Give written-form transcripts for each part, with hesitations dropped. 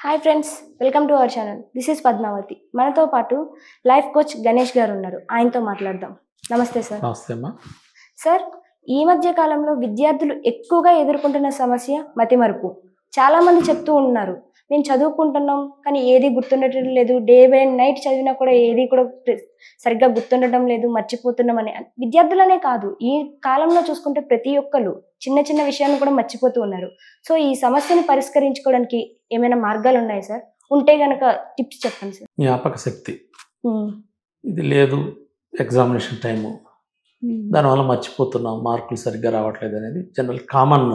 Hi friends, welcome to our channel. This is Padmavathi. మనతో పాటు life coach Ganesh గారు ఉన్నారు. ఆయనతో మాట్లాడదాం. నమస్తే సార్. నమస్తే అమ్మా. సార్, ఈ మధ్య కాలంలో విద్యార్థులు ఎక్కువగా ఎదుర్కొంటున్న సమస్య మతిమరుపు. చాలా మంది చెప్తూ ఉన్నారు, మేము చదువుకుంటున్నాం కానీ ఏది గుర్తుండటం లేదు, డే బై నైట్ చదివినా కూడా ఏది కూడా సరిగ్గా గుర్తుండటం లేదు, మర్చిపోతున్నాం అని. విద్యార్థులనే కాదు, ఈ కాలంలో చూసుకుంటే ప్రతి ఒక్కరు చిన్న చిన్న విషయాన్ని కూడా మర్చిపోతూ ఉన్నారు. సో ఈ సమస్యను పరిష్కరించుకోవడానికి ఏమైనా మార్గాలు ఉన్నాయి సార్? ఉంటే గనక టిప్స్ చెప్పండి సార్. జ్ఞాపక శక్తి ఇది లేదు, ఎగ్జామినేషన్ టైము, దానివల్ల మర్చిపోతున్నాం, మార్కులు సరిగ్గా రావట్లేదు అనేది జనరల్ కామన్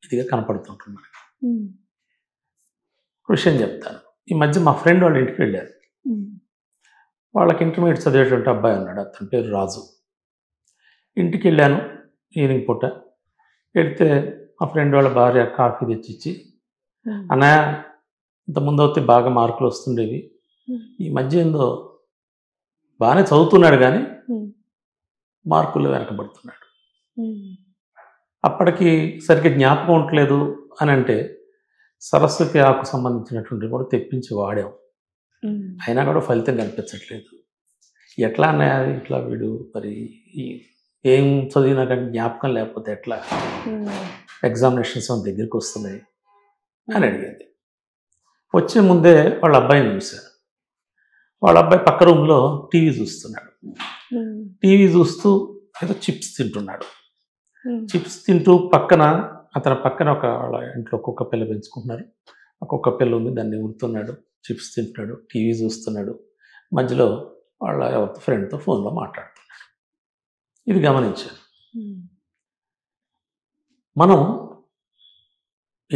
ఇదిగా కనపడుతుంటుంది మనకి. విషయం చెప్తాను. ఈ మధ్య మా ఫ్రెండ్ వాళ్ళ ఇంటికి వెళ్ళారు. వాళ్ళకి ఇంటర్మీడియట్ చదివేటువంటి అబ్బాయి ఉన్నాడు, అతని పేరు రాజు. ఇంటికి వెళ్ళాను ఈవినింగ్ పూట. వెళ్తే మా ఫ్రెండ్ వాళ్ళ భార్య కాఫీ తెచ్చిచ్చి, అన్నయ్య ఇంతకుముందు అయితే బాగా మార్కులు వస్తుండేవి, ఈ మధ్య ఏందో బాగానే చదువుతున్నాడు కానీ మార్కులు వెనకబడుతున్నాడు, అప్పటికి సరిగ్గా జ్ఞాపకం ఉండట్లేదు అని అంటే సరస్వతి ఆకు సంబంధించినటువంటి కూడా తెప్పించి వాడాం, అయినా కూడా ఫలితం కనిపించట్లేదు. ఎట్లా అన్నయ్య ఇట్లా వీడు మరి ఏం చదివినా కానీ జ్ఞాపకం లేకపోతే ఎట్లా, ఎగ్జామినేషన్స్ దగ్గరికి వస్తున్నాయి అని అడిగింది. వచ్చే ముందే వాళ్ళ అబ్బాయిని చూశారు. వాళ్ళ అబ్బాయి పక్క రూమ్లో టీవీ చూస్తున్నాడు. టీవీ చూస్తూ ఏదో చిప్స్ తింటున్నాడు. చిప్స్ తింటూ అతని పక్కన వాళ్ళ ఇంట్లో కుక్క పిల్ల పెంచుకుంటున్నారు. ఆ కుక్క పిల్ల ఉంది, దాన్ని ఉడుతున్నాడు, చిప్స్ తింటున్నాడు, టీవీ చూస్తున్నాడు. మధ్యలో వాళ్ళ ఫ్రెండ్తో ఫోన్లో మాట్లాడుతున్నాడు. ఇది గమనించాను. మనం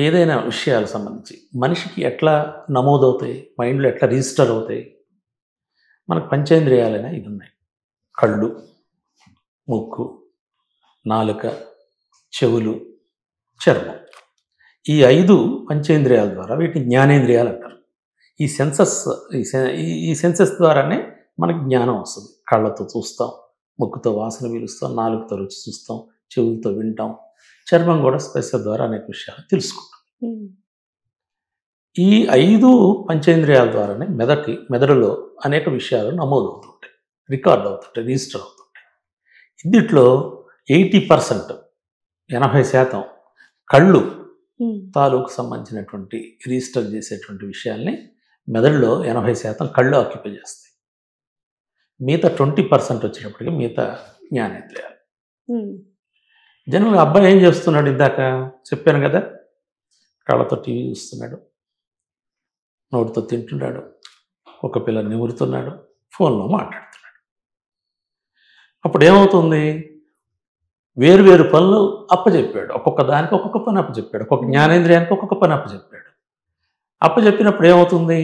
ఏదైనా విషయాలకు సంబంధించి మనిషికి ఎట్లా నమోదవుతాయి, మైండ్లో ఎట్లా రిజిస్టర్ అవుతాయి, మనకు పంచేంద్రియాలైనా ఇది ఉన్నాయి. కళ్ళు, ముక్కు, నాలుక, చెవులు, చర్మం. ఈ 5 పంచేంద్రియాల ద్వారా వీటిని జ్ఞానేంద్రియాలు అంటారు. ఈ సెన్సెస్ ద్వారానే మనకు జ్ఞానం వస్తుంది. కళ్ళతో చూస్తాం, ముక్కుతో వాసన పీలుస్తాం, నాలుగుతో రుచి చూస్తాం, చెవులతో వింటాం, చర్మం కూడా స్పర్శ ద్వారా అనేక విషయాలు తెలుసుకుంటాం. ఈ 5 పంచేంద్రియాల ద్వారానే మెదడులో అనేక విషయాలు నమోదవుతుంటాయి, రికార్డ్ అవుతుంటాయి, రిజిస్టర్ అవుతుంటాయి. ఇందులో 80%, 80% కళ్ళు తాలూకు సంబంధించినటువంటి రిజిస్టర్ చేసేటువంటి విషయాల్ని మెదడులో 80% కళ్ళు ఆక్యుపై చేస్తాయి. మిగతా 20% వచ్చేటప్పటికి మిగతా జ్ఞానేంద్రియాలు. జనరల్గా అబ్బాయి ఏం చేస్తున్నాడు, ఇందాక చెప్పాను కదా, కళ్ళతో టీవీ చూస్తున్నాడు, నోటితో తింటున్నాడు, ఒక పిల్ల నిమురుతున్నాడు, ఫోన్లో మాట్లాడుతున్నాడు. అప్పుడు ఏమవుతుంది, వేరు పనులు అప్పచెప్పాడు. ఒక్కొక్క దానికి ఒక్కొక్క పని అప్పచెప్పాడు, ఒక్కొక్క జ్ఞానేంద్రియానికి ఒక్కొక్క పని అప్పచెప్పాడు. అప్పచెప్పినప్పుడు ఏమవుతుంది,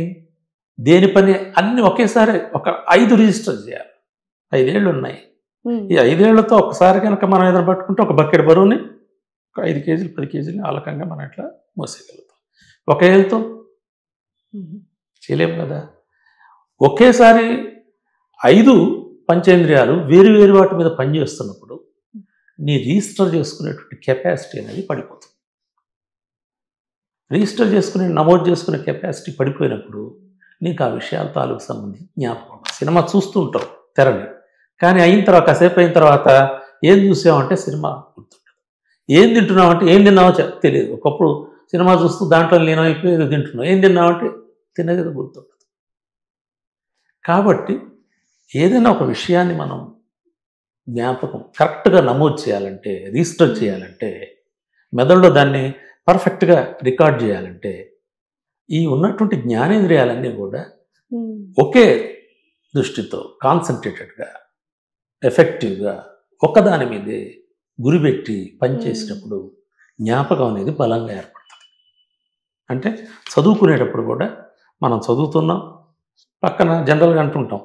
దేని పని అన్ని ఒకేసారి ఒక 5 రిజిస్టర్ చేయాలి. 5 ఏళ్ళు ఉన్నాయి. ఈ 5 ఏళ్లతో ఒకసారి కనుక మనం ఏదైనా పట్టుకుంటే ఒక బకెట్ బరువుని ఒక 5 కేజీలు 10 కేజీలు ఆలకంగా మనం ఇట్లా మోసేయగలుగుతాం. ఒక ఏళ్ళతో చేయలేము కదా. ఒకేసారి 5 పంచేంద్రియాలు వేరు వాటి మీద పనిచేస్తున్నప్పుడు నీ రిజిస్టర్ చేసుకునేటువంటి కెపాసిటీ అనేది పడిపోతుంది. రిజిస్టర్ చేసుకుని నమోదు చేసుకునే కెపాసిటీ పడిపోయినప్పుడు నీకు ఆ విషయాల తాలూకు సంబంధించి జ్ఞాపకం. సినిమా చూస్తూ ఉంటావు తెరని, కానీ కాసేపు అయిన తర్వాత ఏం చూసావంటే సినిమా గుర్తుంటుంది, ఏం తింటున్నావంటే ఏం తిన్నావో తెలియదు. ఒకప్పుడు సినిమా చూస్తూ దాంట్లో లీనమైపోయి ఏదో తింటున్నావు, ఏం తిన్నావంటే తినేది గుర్తుంటుంది. కాబట్టి ఏదైనా ఒక విషయాన్ని మనం జ్ఞాపకం కరెక్ట్గా నమోదు చేయాలంటే, రిజిస్టర్ చేయాలంటే, మెదడులో దాన్ని పర్ఫెక్ట్గా రికార్డ్ చేయాలంటే ఈ ఉన్నటువంటి జ్ఞానేంద్రియాలన్నీ కూడా ఒకే దృష్టితో కాన్సన్ట్రేటెడ్గా ఎఫెక్టివ్గా ఒకదాని మీదే గురిపెట్టి పనిచేసినప్పుడు జ్ఞాపకం అనేది బలంగా ఏర్పడుతుంది. అంటే చదువుకునేటప్పుడు కూడా మనం చదువుతున్నాం, పక్కన జనరల్గా అంటుంటాం,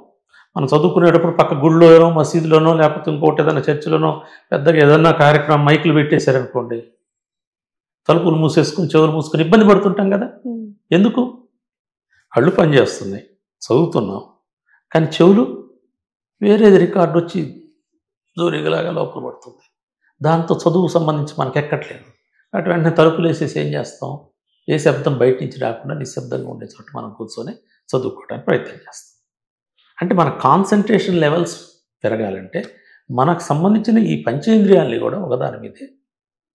మనం చదువుకునేటప్పుడు పక్క గుళ్ళోనో మసీదులోనో లేకపోతే ఇంకోటి ఏదైనా చర్చిలోనో పెద్దగా ఏదన్నా కార్యక్రమం మైకులు పెట్టేశారనుకోండి, తలుపులు మూసేసుకుని చెవులు మూసుకొని ఇబ్బంది పడుతుంటాం కదా. ఎందుకు? కళ్ళు పనిచేస్తున్నాయి, చదువుతున్నాం, కానీ చెవులు వేరేది రికార్డు వచ్చి దూరిగలాగా లోపల పడుతుంది. దాంతో చదువు సంబంధించి మనకి ఎక్కట్లేదు. అటు వెంటనే తలుపులు వేసేసి ఏం చేస్తాం, ఏ శబ్దం బయట నుంచి రాకుండా నిశ్శబ్దంగా ఉండే చోట మనం కూర్చొని చదువుకోవడానికి ప్రయత్నం చేస్తాం. అంటే మన కాన్సన్ట్రేషన్ లెవెల్స్ పెరగాలంటే మనకు సంబంధించిన ఈ పంచేంద్రియాల్ని కూడా ఒకదాని మీదే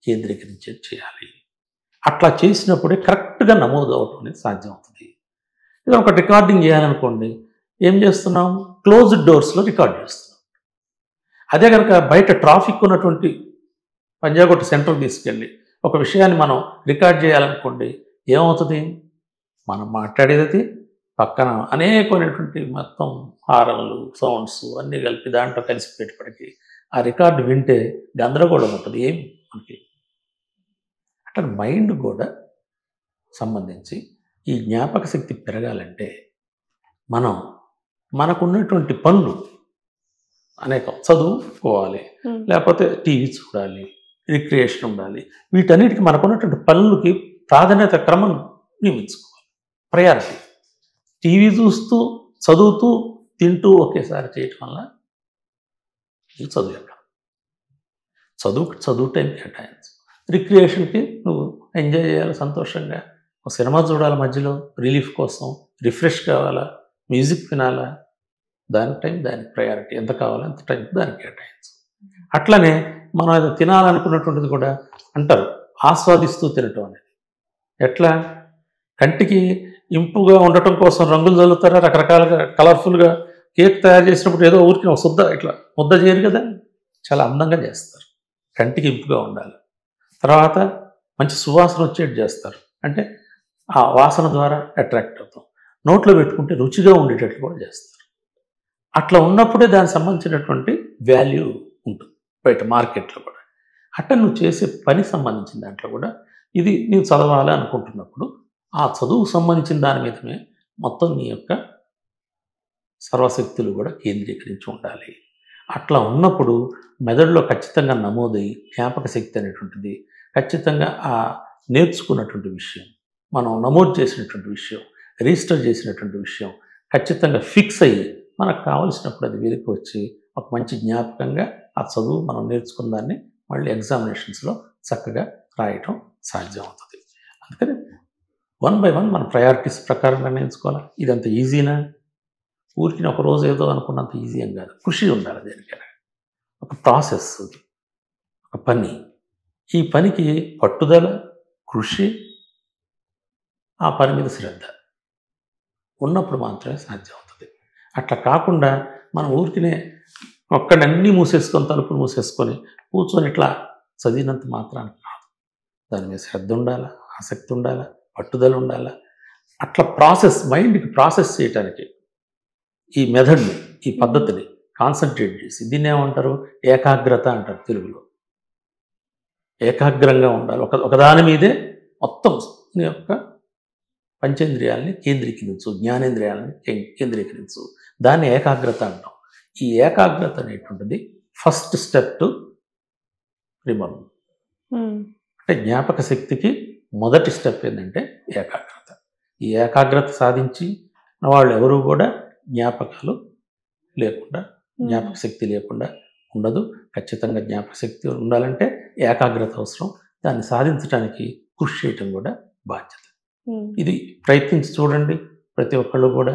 కేంద్రీకరించే చేయాలి. అట్లా చేసినప్పుడే కరెక్ట్గా నమోదు అవటం అనేది సాధ్యం అవుతుంది. ఇది ఒక రికార్డింగ్ చేయాలనుకోండి, ఏం చేస్తున్నాం, క్లోజ్డ్ డోర్స్లో రికార్డ్ చేస్తున్నాం. అదే కనుక బయట ట్రాఫిక్ ఉన్నటువంటి పంజాగుట్ట సెంటర్ తీసుకెళ్ళి ఒక విషయాన్ని మనం రికార్డ్ చేయాలనుకోండి, ఏమవుతుంది, మనం మాట్లాడేది పక్కన అనేకమైనటువంటి మొత్తం హారన్లు సౌండ్స్ అన్నీ కలిపి దాంట్లో కలిసిపెట్టేప్పటికీ ఆ రికార్డు వింటే గందరగోళం ఉంటుంది. ఏమి మనకి అట్లా మైండ్ కూడా సంబంధించి ఈ జ్ఞాపక శక్తి పెరగాలంటే మనం మనకున్నటువంటి పనులు అనేకం, చదువుకోవాలి, లేకపోతే టీవీ చూడాలి, రిక్రియేషన్ ఉండాలి, వీటన్నిటికీ మనకున్నటువంటి పనులకి ప్రాధాన్యత క్రమం నియమించుకోవాలి. ప్రయారిటీ టీవీ చూస్తూ చదువుతూ తింటూ ఒకేసారి చేయటం వల్ల ఈ చదువు ఎక్కడ, చదువు టైం కేటాయించు. రిక్రియేషన్కి నువ్వు ఎంజాయ్ చేయాలి, సంతోషంగా ఒక సినిమా చూడాలి, మధ్యలో రిలీఫ్ కోసం రిఫ్రెష్ కావాలా, మ్యూజిక్ వినాలా, దాని టైం దానికి ప్రయారిటీ, ఎంత కావాలో అంత టైం దానికి కేటాయించు. అట్లనే మనం ఏదో తినాలనుకున్నటువంటిది కూడా అంటారు ఆస్వాదిస్తూ తినటం అనేది. ఎట్లా, కంటికి ఇంపుగా ఉండటం కోసం రంగులు చల్లుతారా, రకరకాలుగా కలర్ఫుల్గా కేక్ తయారు చేసినప్పుడు ఏదో ఊరికి ఒక శుద్ధ ఇట్లా ముద్ద చేయరు కదా, చాలా అందంగా చేస్తారు, కంటికి ఇంపుగా ఉండాలి. తర్వాత మంచి సువాసన వచ్చేట్టు చేస్తారు, అంటే ఆ వాసన ద్వారా అట్రాక్ట్ అవుతాం. నోట్లో పెట్టుకుంటే రుచిగా ఉండేటట్లు కూడా చేస్తారు. అట్లా ఉన్నప్పుడే దానికి సంబంధించినటువంటి వాల్యూ ఉంటుంది బయట మార్కెట్లో కూడా. అట్లా నువ్వు చేసే పని సంబంధించిన దాంట్లో కూడా ఇది నీవు చదవాలి అనుకుంటున్నప్పుడు ఆ చదువుకు సంబంధించిన దాని మీదనే మొత్తం నీ యొక్క సర్వశక్తులు కూడా కేంద్రీకరించి ఉండాలి. అట్లా ఉన్నప్పుడు మెదడులో ఖచ్చితంగా నమోదై జ్ఞాపక శక్తి అనేటువంటిది ఖచ్చితంగా ఆ నేర్చుకున్నటువంటి విషయం, మనం నమోదు చేసినటువంటి విషయం, రిజిస్టర్ చేసినటువంటి విషయం ఖచ్చితంగా ఫిక్స్ అయ్యి మనకు కావలసినప్పుడు అది వెలికి వచ్చి ఒక మంచి జ్ఞాపకంగా ఆ చదువు మనం నేర్చుకున్న దాన్ని మళ్ళీ ఎగ్జామినేషన్స్లో చక్కగా రాయటం సాధ్యం అవుతుంది. అందుకని 1 by 1 మన ప్రయారిటీస్ ప్రకారం నిర్ణయించుకోవాలి. ఇదంత ఈజీనా, ఊరికి ఒక రోజు ఏదో అనుకున్నంత ఈజీ అని కాదు, కృషి ఉండాలి దేనికైనా, ఒక ప్రాసెస్, ఒక పని. ఈ పనికి పట్టుదల, కృషి, ఆ పని మీద శ్రద్ధ ఉన్నప్పుడు మాత్రమే సాధ్యం అవుతుంది. అట్లా కాకుండా మనం ఊరికినే ఒక్కడన్నీ మూసేసుకొని తలుపులు మూసేసుకొని కూర్చొని ఇట్లా చదివినంత మాత్రానికి కాదు. దాని మీద శ్రద్ధ ఉండాలా, ఆసక్తి ఉండాలా, పట్టుదల ఉండాలా. అట్లా ప్రాసెస్, మైండ్కి ప్రాసెస్ చేయటానికి ఈ మెథడ్ని, ఈ పద్ధతిని కాన్సన్ట్రేట్ చేసి, దీన్ని ఏమంటారు, ఏకాగ్రత అంటారు తెలుగులో. ఏకాగ్రంగా ఉండాలి, ఒకదాని మీదే మొత్తం నీ యొక్క పంచేంద్రియాలని కేంద్రీకరించు, జ్ఞానేంద్రియాలని కేంద్రీకరించు, దాన్ని ఏకాగ్రత అంటాం. ఈ ఏకాగ్రత అనేటువంటిది ఫస్ట్ స్టెప్ టు రిమెంబర్. అంటే జ్ఞాపక శక్తికి మొదటి స్టెప్ ఏంటంటే ఏకాగ్రత. ఈ ఏకాగ్రత సాధించి వాళ్ళు ఎవరు కూడా జ్ఞాపకాలు లేకుండా, జ్ఞాపక శక్తి లేకుండా ఉండదు. ఖచ్చితంగా జ్ఞాపక శక్తి ఉండాలంటే ఏకాగ్రత అవసరం. దాన్ని సాధించడానికి కృషి చేయటం కూడా బాధ్యత. ఇది ప్రయత్నించి చూడండి. ప్రతి ఒక్కళ్ళు కూడా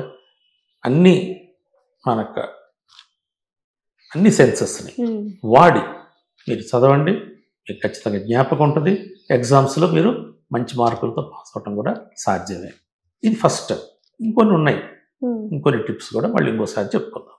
మనకు అన్ని సెన్సెస్ని వాడి మీరు చదవండి. మీకు ఖచ్చితంగా జ్ఞాపకం ఉంటుంది. ఎగ్జామ్స్లో మీరు మంచి మార్కులతో పాస్ అవటం కూడా సాధ్యమే. ఇది ఫస్ట్ స్టెప్. ఇంకొన్ని ఉన్నాయి, ఇంకొన్ని టిప్స్ కూడా మళ్ళీ ఇంకోసారి చెప్పుకుందాం.